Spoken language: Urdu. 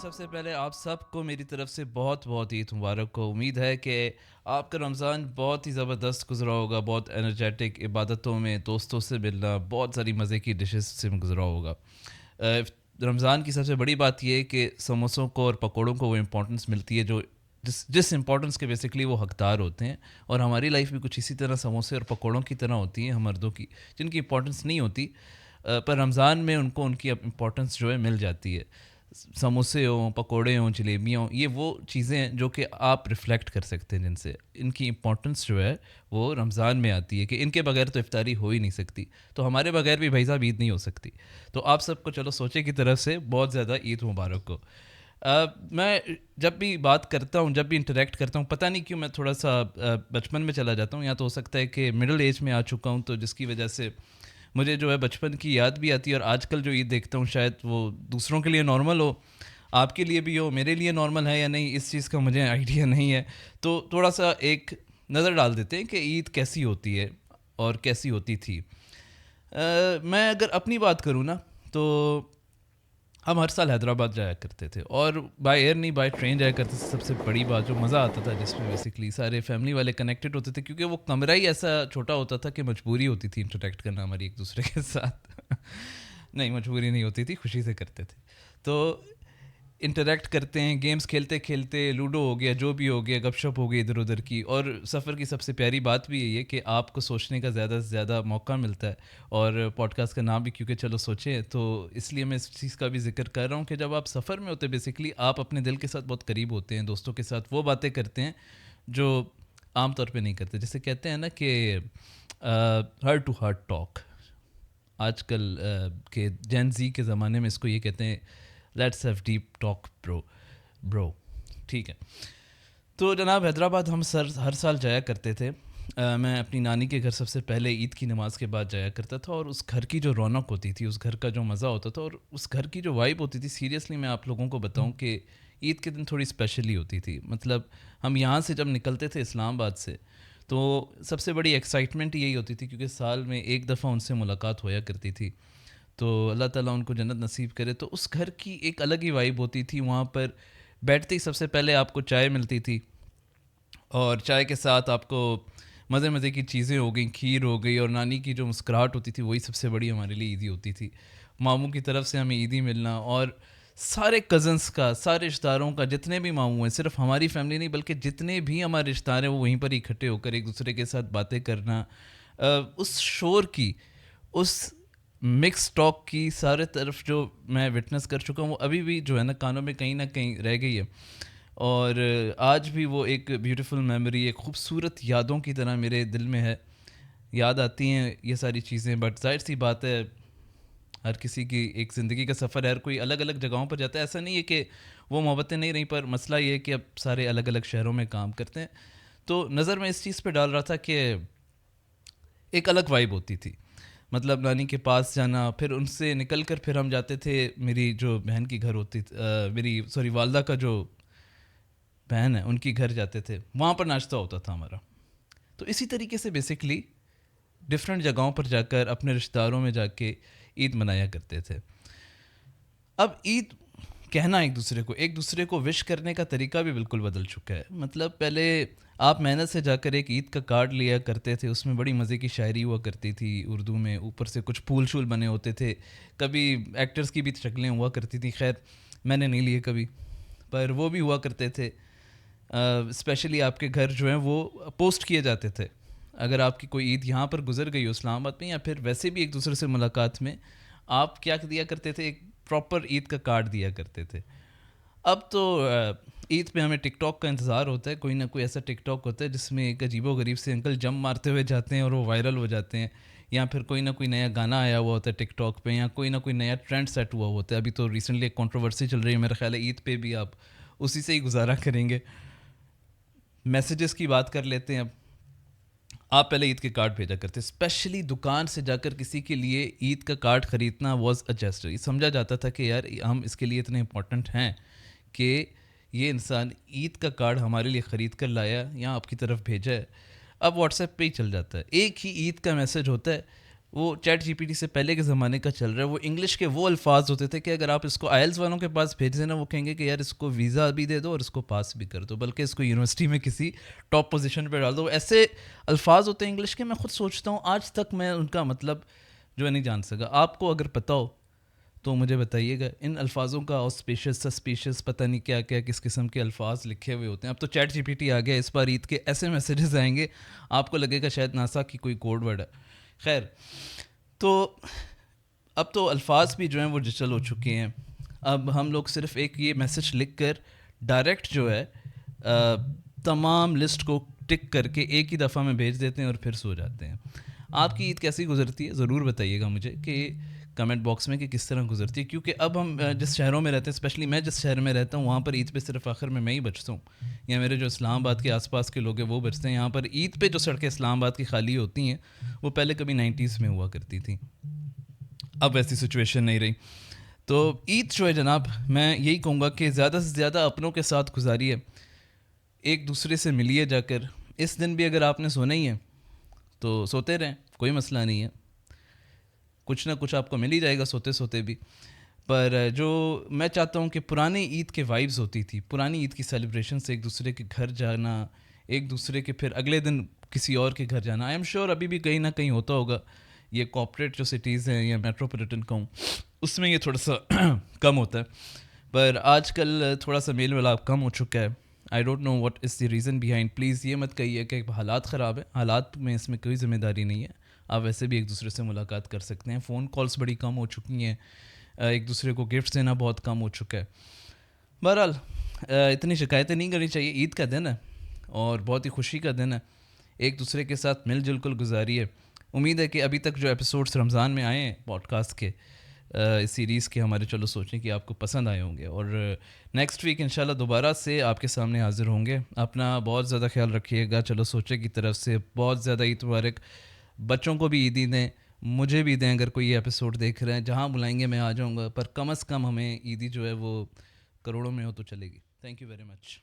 سب سے پہلے آپ سب کو میری طرف سے بہت بہت عید مبارک ہو. امید ہے کہ آپ کا رمضان بہت ہی زبردست گزرا ہوگا, بہت انرجیٹک, عبادتوں میں دوستوں سے ملنا, بہت ساری مزے کی ڈشز سے گزرا ہوگا. رمضان کی سب سے بڑی بات یہ ہے کہ سموسوں کو اور پکوڑوں کو وہ امپورٹنس ملتی ہے جو جس امپورٹنس کے بیسکلی وہ حقدار ہوتے ہیں. اور ہماری لائف بھی کچھ اسی طرح سموسے اور پکوڑوں کی طرح ہوتی ہیں, ہم مردوں کی جن کی امپورٹنس نہیں ہوتی, پر رمضان میں ان کو ان کی امپورٹنس جو ہے مل جاتی ہے. سموسے ہوں, پکوڑے ہوں, جلیبیاں ہوں, یہ وہ چیزیں ہیں جو کہ آپ ریفلیکٹ کر سکتے ہیں, جن سے ان کی امپورٹنس جو ہے وہ رمضان میں آتی ہے کہ ان کے بغیر تو افطاری ہو ہی نہیں سکتی. تو ہمارے بغیر بھی بھائی صاحب عید نہیں ہو سکتی. تو آپ سب کو چلو سوچے کی طرف سے بہت زیادہ عید مبارک ہو. میں جب بھی بات کرتا ہوں, جب بھی انٹریکٹ کرتا ہوں, پتہ نہیں کیوں میں تھوڑا سا بچپن میں چلا جاتا ہوں, یا تو ہو سکتا ہے کہ مڈل ایج میں آ چکا ہوں, تو جس کی وجہ سے مجھے جو ہے بچپن کی یاد بھی آتی ہے. اور آج کل جو عید دیکھتا ہوں شاید وہ دوسروں کے لیے نارمل ہو, آپ کے لیے بھی ہو, میرے لیے نارمل ہے یا نہیں اس چیز کا مجھے آئیڈیا نہیں ہے. تو تھوڑا سا ایک نظر ڈال دیتے ہیں کہ عید کیسی ہوتی ہے اور کیسی ہوتی تھی. میں اگر اپنی بات کروں نا, تو ہم ہر سال حیدرآباد جایا کرتے تھے, اور بائی ایئر نہیں بائی ٹرین جایا کرتے تھے. سب سے بڑی بات جو مزہ آتا تھا جس میں بیسکلی سارے فیملی والے کنیکٹڈ ہوتے تھے, کیونکہ وہ کمرہ ہی ایسا چھوٹا ہوتا تھا کہ مجبوری ہوتی تھی انٹریکٹ کرنا ہماری ایک دوسرے کے ساتھ. نہیں, مجبوری نہیں ہوتی تھی, خوشی سے کرتے تھے. تو انٹریکٹ کرتے ہیں, گیمز کھیلتے کھیلتے, لوڈو ہو گیا, جو بھی ہو گیا, گپ شپ ہو گئی ادھر ادھر کی. اور سفر کی سب سے پیاری بات بھی یہی ہے کہ آپ کو سوچنے کا زیادہ سے زیادہ موقع ملتا ہے. اور پوڈ کاسٹ کا نام بھی کیونکہ چلو سوچیں, تو اس لیے میں اس چیز کا بھی ذکر کر رہا ہوں کہ جب آپ سفر میں ہوتے ہیں بیسکلی آپ اپنے دل کے ساتھ بہت قریب ہوتے ہیں, دوستوں کے ساتھ وہ باتیں کرتے ہیں جو عام طور پہ نہیں کرتے. جیسے کہتے ہیں نا کہ ہارٹ ٹو ہارٹ ٹاک, آج کل کے جین زی کے زمانے میں اس کو یہ کہتے ہیں لیٹس ہیو ڈیپ ٹاک برو. ٹھیک ہے. تو جناب حیدرآباد ہم ہر سال جایا کرتے تھے. میں اپنی نانی کے گھر سب سے پہلے عید کی نماز کے بعد جایا کرتا تھا, اور اس گھر کی جو رونق ہوتی تھی, اس گھر کا جو مزہ ہوتا تھا, اور اس گھر کی جو وائب ہوتی تھی, سیریسلی میں آپ لوگوں کو بتاؤں کہ عید کے دن تھوڑی اسپیشلی ہوتی تھی. مطلب ہم یہاں سے جب نکلتے تھے اسلام آباد سے, تو سب سے بڑی ایکسائٹمنٹ یہی ہوتی تھی کیونکہ سال میں ایک دفعہ ان سے ملاقات ہویا کرتی تھی. تو اللہ تعالیٰ ان کو جنت نصیب کرے. تو اس گھر کی ایک الگ ہی وائب ہوتی تھی. وہاں پر بیٹھتے ہی سب سے پہلے آپ کو چائے ملتی تھی, اور چائے کے ساتھ آپ کو مزے مزے کی چیزیں ہو گئیں, کھیر ہو گئی, اور نانی کی جو مسکراہٹ ہوتی تھی وہی سب سے بڑی ہمارے لیے عیدی ہوتی تھی. ماموں کی طرف سے ہمیں عیدی ملنا, اور سارے کزنس کا, سارے رشتہ داروں کا, جتنے بھی ماموں ہیں, صرف ہماری فیملی نہیں بلکہ جتنے بھی ہمارے رشتہ دار ہیں وہ وہیں پر اکٹھے ہو کر ایک دوسرے کے ساتھ باتیں کرنا, اس شور کی, اس مکس ٹاک کی سارے طرف جو میں وٹنس کر چکا ہوں, وہ ابھی بھی جو ہے نا کانوں میں کہیں نہ کہیں رہ گئی ہے. اور آج بھی وہ ایک بیوٹیفل میموری, ایک خوبصورت یادوں کی طرح میرے دل میں ہے. یاد آتی ہیں یہ ساری چیزیں, بٹ ظاہر سی بات ہے ہر کسی کی ایک زندگی کا سفر ہے, ہر کوئی الگ الگ جگہوں پر جاتا ہے. ایسا نہیں ہے کہ وہ محبتیں نہیں رہیں, پر مسئلہ یہ ہے کہ اب سارے الگ الگ شہروں میں کام کرتے ہیں. تو نظر میں اس چیز پہ ڈال رہا تھا کہ ایک الگ وائب ہوتی تھی. مطلب نانی کے پاس جانا, پھر ان سے نکل کر پھر ہم جاتے تھے میری جو بہن کی گھر ہوتی میری والدہ کا جو بہن ہے ان کی گھر جاتے تھے, وہاں پر ناشتہ ہوتا تھا ہمارا. تو اسی طریقے سے بیسکلی ڈفرینٹ جگہوں پر جا کر اپنے رشتہ داروں میں جا کے عید منایا کرتے تھے. اب عید کہنا ایک دوسرے کو وش کرنے کا طریقہ بھی بالکل بدل چکا ہے. مطلب پہلے آپ محنت سے جا کر ایک عید کا کارڈ لیا کرتے تھے, اس میں بڑی مزے کی شاعری ہوا کرتی تھی اردو میں, اوپر سے کچھ پھول شول بنے ہوتے تھے, کبھی ایکٹرز کی بھی شکلیں ہوا کرتی تھیں. خیر میں نے نہیں لیے کبھی, پر وہ بھی ہوا کرتے تھے. اسپیشلی آپ کے گھر جو ہیں وہ پوسٹ کیے جاتے تھے. اگر آپ کی کوئی عید یہاں پر گزر گئی ہو اسلام آباد میں, یا پھر ویسے بھی ایک دوسرے سے ملاقات میں, آپ کیا دیا کرتے تھے, ایک پراپر عید کا کارڈ دیا کرتے تھے. اب تو عید پہ ہمیں ٹک ٹاک کا انتظار ہوتا ہے, کوئی نہ کوئی ایسا ٹک ٹاک ہوتا ہے جس میں ایک عجیب و غریب سے انکل جم مارتے ہوئے جاتے ہیں اور وہ وائرل ہو جاتے ہیں, یا پھر کوئی نہ کوئی نیا گانا آیا ہوا ہوتا ہے ٹک ٹاک پہ, یا کوئی نہ کوئی نیا ٹرینڈ سیٹ ہوا ہوتا ہے. ابھی تو ریسنٹلی ایک کنٹروورسی چل رہی ہے, میرا خیال ہے عید پہ بھی آپ اسی سے ہی گزارا کریں گے. میسیجز کی بات کر لیتے ہیں. اب آپ پہلے عید کے کارڈ بھیجا کرتے, اسپیشلی دکان سے جا کر کسی کے لیے عید کا کارڈ خریدنا واز اے جیسٹر. یہ سمجھا جاتا تھا کہ یار ہم اس کے لیے اتنے امپورٹنٹ ہیں کہ یہ انسان عید کا کارڈ ہمارے لیے خرید کر لایا یا آپ کی طرف بھیجا ہے. اب واٹس ایپ پہ ہی چل جاتا ہے, ایک ہی عید کا میسج ہوتا ہے, وہ چیٹ جی پی ٹی سے پہلے کے زمانے کا چل رہا ہے. وہ انگلش کے وہ الفاظ ہوتے تھے کہ اگر آپ اس کو آئلس والوں کے پاس بھیج دینا وہ کہیں گے کہ یار اس کو ویزا بھی دے دو اور اس کو پاس بھی کر دو, بلکہ اس کو یونیورسٹی میں کسی ٹاپ پوزیشن پہ ڈال دو. ایسے الفاظ ہوتے ہیں انگلش کے, میں خود سوچتا ہوں آج تک میں ان کا مطلب جو ہے نہیں جان سکا. آپ کو اگر پتہ ہو تو مجھے بتائیے گا. ان الفاظوں کا آسپیشس سسپیشس پتہ نہیں کیا کیا کس قسم کے الفاظ لکھے ہوئے ہوتے ہیں. اب تو چیٹ جی پی ٹی آ گیا, اس بار عید کے ایسے میسیجز آئیں گے آپ کو لگے گا شاید ناسا کی کوئی کوڈ ورڈ ہے. خیر, تو اب تو الفاظ بھی جو ہیں وہ ڈیجیٹل ہو چکے ہیں. اب ہم لوگ صرف ایک یہ میسیج لکھ کر ڈائریکٹ جو ہے تمام لسٹ کو ٹک کر کے ایک ہی دفعہ میں بھیج دیتے ہیں اور پھر سو جاتے ہیں. آپ کی عید کیسی گزرتی ہے ضرور بتائیے گا مجھے کہ کمنٹ باکس میں کہ کس طرح گزرتی ہے. کیونکہ اب ہم جس شہروں میں رہتے ہیں, اسپیشلی میں جس شہر میں رہتا ہوں, وہاں پر عید پہ صرف آخر میں ہی بچتا ہوں, یا میرے جو اسلام آباد کے آس پاس کے لوگ ہیں وہ بچتے ہیں. یہاں پر عید پہ جو سڑکیں اسلام آباد کی خالی ہوتی ہیں وہ پہلے کبھی 90s میں ہوا کرتی تھیں, اب ایسی سچویشن نہیں رہی. تو عید جو ہے جناب, میں یہی کہوں گا کہ زیادہ سے زیادہ اپنوں کے ساتھ گزاریے, ایک دوسرے سے ملیے جا کر. اس دن بھی اگر آپ نے سونا ہی ہے تو سوتے رہیں, کوئی مسئلہ نہیں ہے, کچھ نہ کچھ آپ کو مل ہی جائے گا سوتے سوتے بھی. پر جو میں چاہتا ہوں کہ پرانی عید کے وائبز ہوتی تھی, پرانی عید کی سیلیبریشن سے ایک دوسرے کے گھر جانا, ایک دوسرے کے پھر اگلے دن کسی اور کے گھر جانا, آئی ایم شیور ابھی بھی کہیں نہ کہیں ہوتا ہوگا. یہ کارپوریٹ جو سٹیز ہیں یا میٹروپولیٹن کہوں اس میں یہ تھوڑا سا کم ہوتا ہے, پر آج کل تھوڑا سا میل ملاپ کم ہو چکا ہے. I don't know what is the reason behind. Please یہ مت کہیے کہ حالات خراب ہیں, حالات میں اس میں کوئی ذمہ داری نہیں ہے. آپ ویسے بھی ایک دوسرے سے ملاقات کر سکتے ہیں. فون کالس بڑی کم ہو چکی ہیں, ایک دوسرے کو گفٹس دینا بہت کم ہو چکا ہے. بہرحال اتنی شکایتیں نہیں کرنی چاہیے. عید کا دن ہے اور بہت ہی خوشی کا دن ہے, ایک دوسرے کے ساتھ مل جل کر گزاریے. امید ہے کہ ابھی تک جو ایپیسوڈس رمضان میں آئے ہیں پوڈ کاسٹ کے, اس سیریز کے ہمارے چلو سوچیں کہ آپ کو پسند آئے ہوں گے, اور نیکسٹ ویک انشاءاللہ دوبارہ سے آپ کے سامنے حاضر ہوں گے. اپنا بہت زیادہ خیال رکھیے گا. چلو سوچے کی طرف سے بہت زیادہ عید مبارک. بچوں کو بھی عیدی دیں, مجھے بھی دیں. اگر کوئی یہ ایپیسوڈ دیکھ رہے ہیں, جہاں بلائیں گے میں آ جاؤں گا, پر کم از کم ہمیں عیدی جو ہے وہ کروڑوں میں ہو تو چلے گی. Thank you very much.